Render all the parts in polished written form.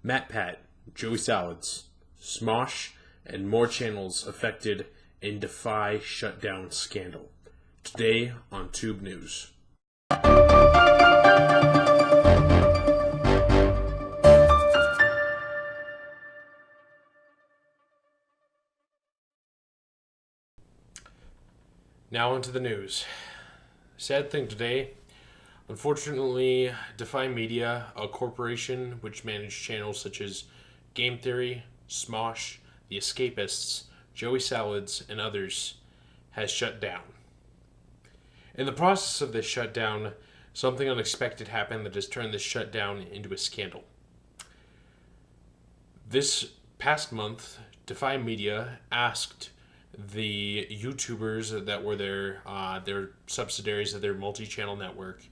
Matpat, Joey Salads, Smosh, and more channels affected in Defy shutdown scandal. Today on Tube News. Now onto the news. Sad thing today. Unfortunately, Defy Media, a corporation which managed channels such as Game Theory, Smosh, The Escapists, Joey Salads, and others, has shut down. In the process of this shutdown, something unexpected happened that has turned this shutdown into a scandal. This past month, Defy Media asked the YouTubers that were their subsidiaries of their multi-channel network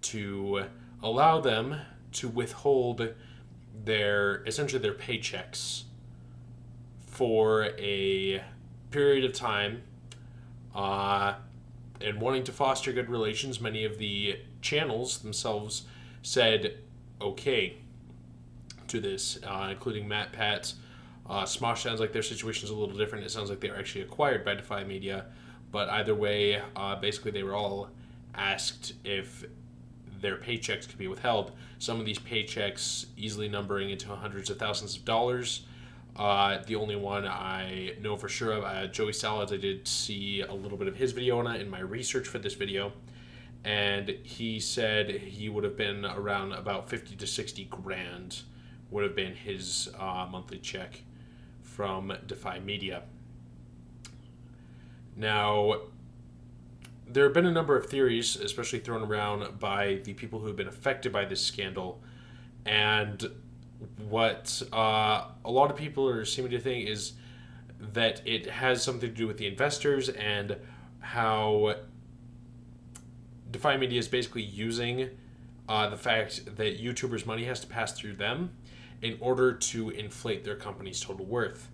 to allow them to withhold essentially their paychecks for a period of time, and wanting to foster good relations. Many of the channels themselves said okay to this, including Matpat. Smosh sounds like their situation is a little different. It sounds like they're actually acquired by Defy Media, but either way, basically they were all asked if their paychecks could be withheld. Some of these paychecks easily numbering into hundreds of thousands of dollars. The only one I know for sure of, Joey Salads, I did see a little bit of his video on it in my research for this video, and he said he would have been around about 50 to 60 grand would have been his monthly check from Defy Media. Now, there have been a number of theories, especially thrown around by the people who have been affected by this scandal, and what a lot of people are seeming to think is that it has something to do with the investors and how Defy Media is basically using the fact that YouTubers' money has to pass through them in order to inflate their company's total worth.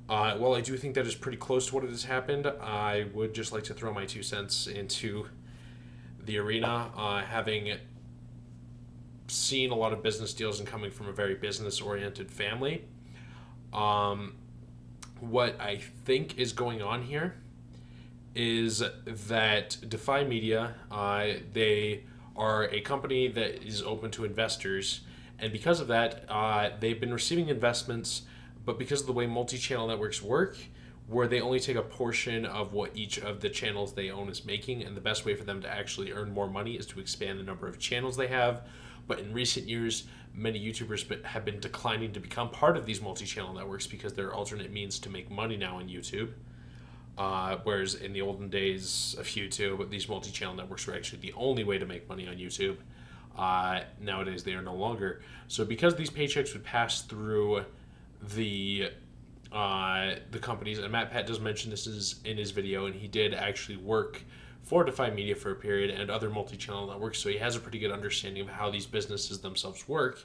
While I do think that is pretty close to what has happened, I would just like to throw my 2 cents into the arena, having seen a lot of business deals and coming from a very business-oriented family. What I think is going on here is that Defy Media, they are a company that is open to investors, and because of that, they've been receiving investments, but because of the way multi-channel networks work, where they only take a portion of what each of the channels they own is making, and the best way for them to actually earn more money is to expand the number of channels they have. But in recent years, many YouTubers have been declining to become part of these multi-channel networks because they're alternate means to make money now on YouTube. Whereas in the olden days of YouTube, these multi-channel networks were actually the only way to make money on YouTube. Nowadays, they are no longer. So because these paychecks would pass through the companies, and Matpat does mention this is in his video, and he did actually work for Defy Media for a period and other multi-channel networks, so he has a pretty good understanding of how these businesses themselves work,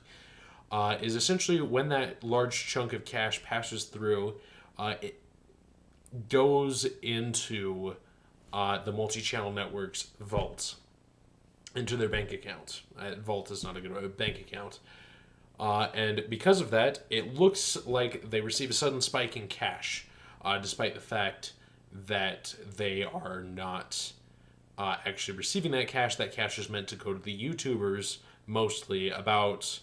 is essentially when that large chunk of cash passes through, it goes into the multi-channel network's vaults, into their bank account. Vault is not a good word, bank account. And because of that, it looks like they receive a sudden spike in cash, despite the fact that they are not actually receiving that cash. That cash is meant to go to the YouTubers mostly. About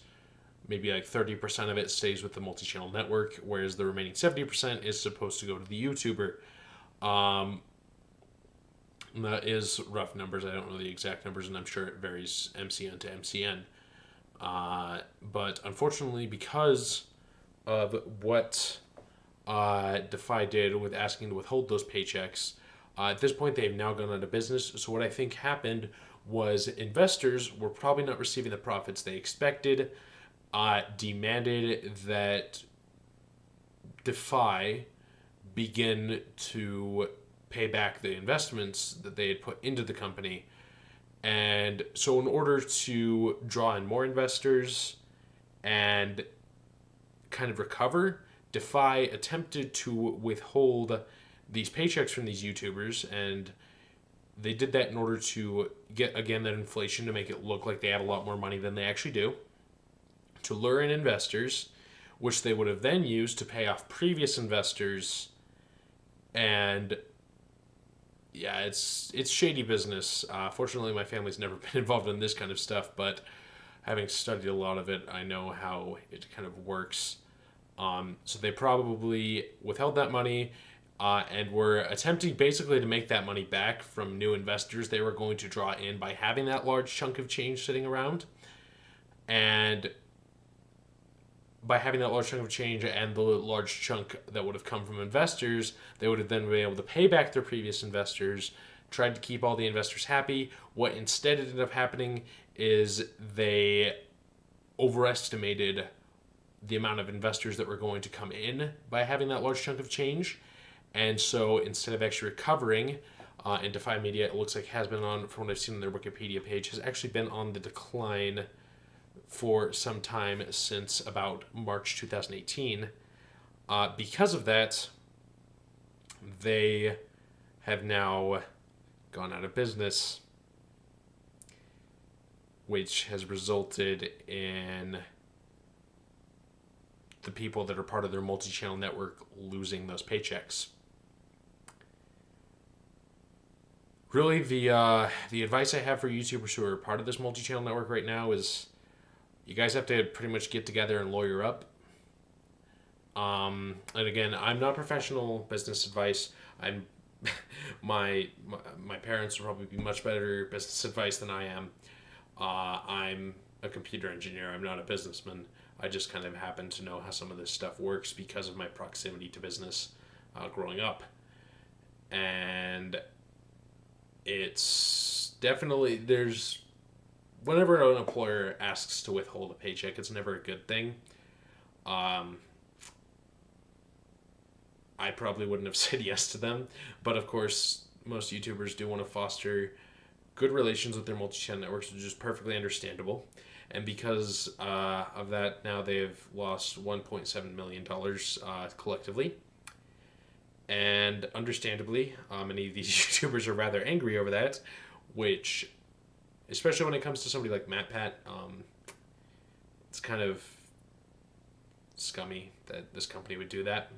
maybe like 30% of it stays with the multi-channel network, whereas the remaining 70% is supposed to go to the YouTuber. That is rough numbers. I don't know the exact numbers, and I'm sure it varies MCN to MCN. But unfortunately, because of what Defy did with asking to withhold those paychecks, at this point they've now gone out of business. So what I think happened was investors were probably not receiving the profits they expected, demanded that Defy begin to pay back the investments that they had put into the company. And so in order to draw in more investors and kind of recover, Defy attempted to withhold these paychecks from these YouTubers, and they did that in order to get, again, that inflation, to make it look like they had a lot more money than they actually do, to lure in investors, which they would have then used to pay off previous investors. And yeah, it's shady business. Fortunately, my family's never been involved in this kind of stuff, but having studied a lot of it, I know how it kind of works. So they probably withheld that money and were attempting basically to make that money back from new investors they were going to draw in by having that large chunk of change sitting around. And by having that large chunk of change and the large chunk that would have come from investors, they would have then been able to pay back their previous investors, tried to keep all the investors happy. What instead ended up happening is they overestimated the amount of investors that were going to come in by having that large chunk of change. And so instead of actually recovering, and Defy Media, it looks like has been on, from what I've seen on their Wikipedia page, has actually been on the decline for some time since about March 2018. Because of that, they have now gone out of business, which has resulted in the people that are part of their multi-channel network losing those paychecks. Really, the advice I have for YouTubers who are part of this multi-channel network right now is you guys have to pretty much get together and lawyer up. And again, I'm not professional business advice. I'm my parents will probably be much better business advice than I am. I'm a computer engineer. I'm not a businessman. I just kind of happen to know how some of this stuff works because of my proximity to business growing up. And it's definitely, whenever an employer asks to withhold a paycheck, it's never a good thing. I probably wouldn't have said yes to them, but of course, most YouTubers do want to foster good relations with their multi-channel networks, which is perfectly understandable. And because of that, now they've lost $1.7 million collectively. And understandably, many of these YouTubers are rather angry over that, which, especially when it comes to somebody like Matpat, it's kind of scummy that this company would do that.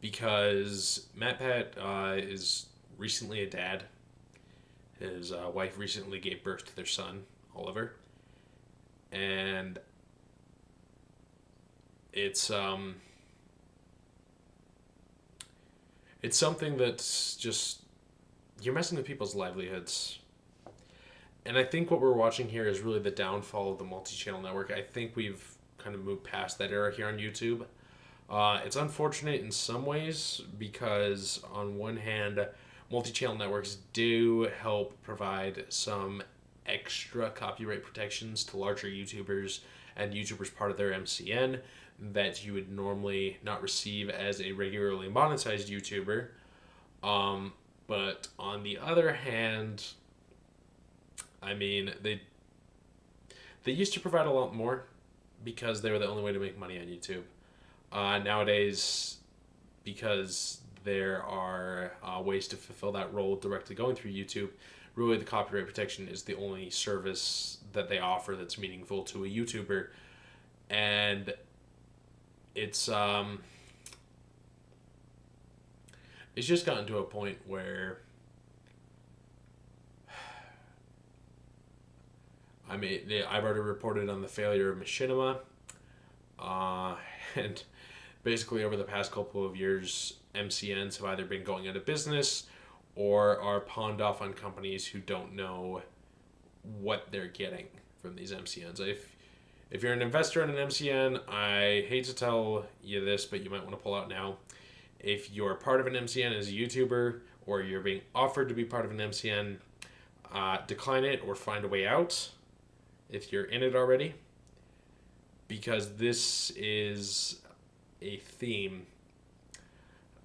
Because Matpat is recently a dad. His wife recently gave birth to their son, Oliver. And it's something that's just, you're messing with people's livelihoods. And I think what we're watching here is really the downfall of the multi-channel network. I think we've kind of moved past that era here on YouTube. It's unfortunate in some ways because on one hand, multi-channel networks do help provide some extra copyright protections to larger YouTubers and YouTubers part of their MCN that you would normally not receive as a regularly monetized YouTuber. But on the other hand, I mean, they used to provide a lot more because they were the only way to make money on YouTube. Nowadays, because there are ways to fulfill that role directly going through YouTube, really the copyright protection is the only service that they offer that's meaningful to a YouTuber. And it's just gotten to a point where, I mean, I've already reported on the failure of Machinima, and basically over the past couple of years, MCNs have either been going out of business or are pawned off on companies who don't know what they're getting from these MCNs. If you're an investor in an MCN, I hate to tell you this, but you might want to pull out now. If you're part of an MCN as a YouTuber, or you're being offered to be part of an MCN, decline it or find a way out if you're in it already. Because this is a theme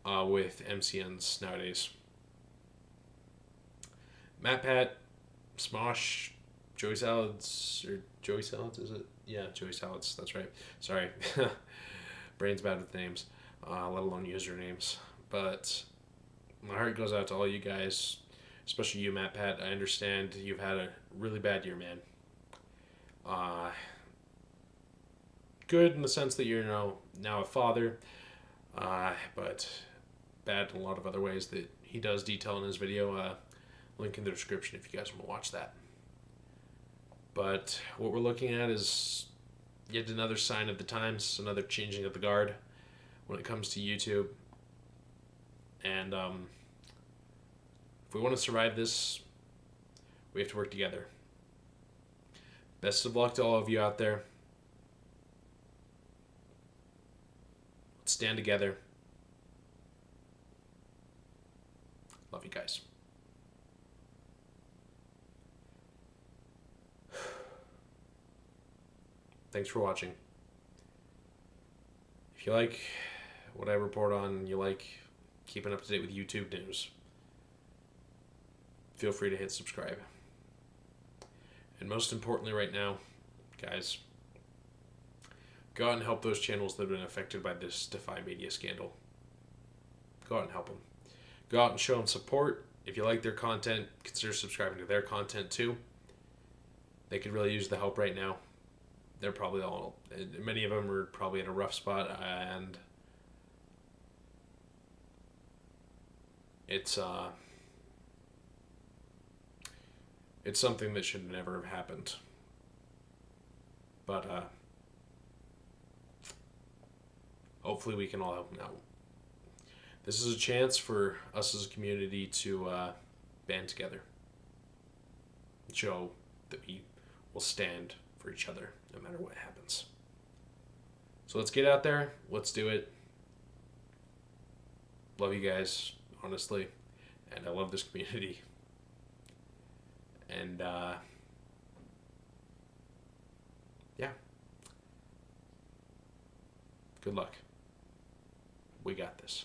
with MCNs nowadays. Matpat, Smosh, Joey Salads, is it? Yeah, Joey Salads, that's right. Sorry. Brain's bad with names, let alone usernames. But my heart goes out to all you guys, especially you, Matpat. I understand you've had a really bad year, man. good in the sense that you're now a father, but bad in a lot of other ways that he does detail in his video. Link in the description if you guys want to watch that. But what we're looking at is yet another sign of the times, another changing of the guard when it comes to YouTube. And if we want to survive this, we have to work together. Best of luck to all of you out there. Let's stand together. Love you guys. Thanks for watching. If you like what I report on, you like keeping up to date with YouTube news, feel free to hit subscribe. And most importantly right now, guys, go out and help those channels that have been affected by this Defy Media scandal. Go out and help them. Go out and show them support. If you like their content, consider subscribing to their content too. They could really use the help right now. They're probably many of them are probably in a rough spot, and it's something that should never have happened. But hopefully we can all help them out. This is a chance for us as a community to band together and show that we will stand for each other no matter what happens. So let's get out there. Let's do it. Love you guys, honestly. And I love this community. And yeah. Good luck. We got this.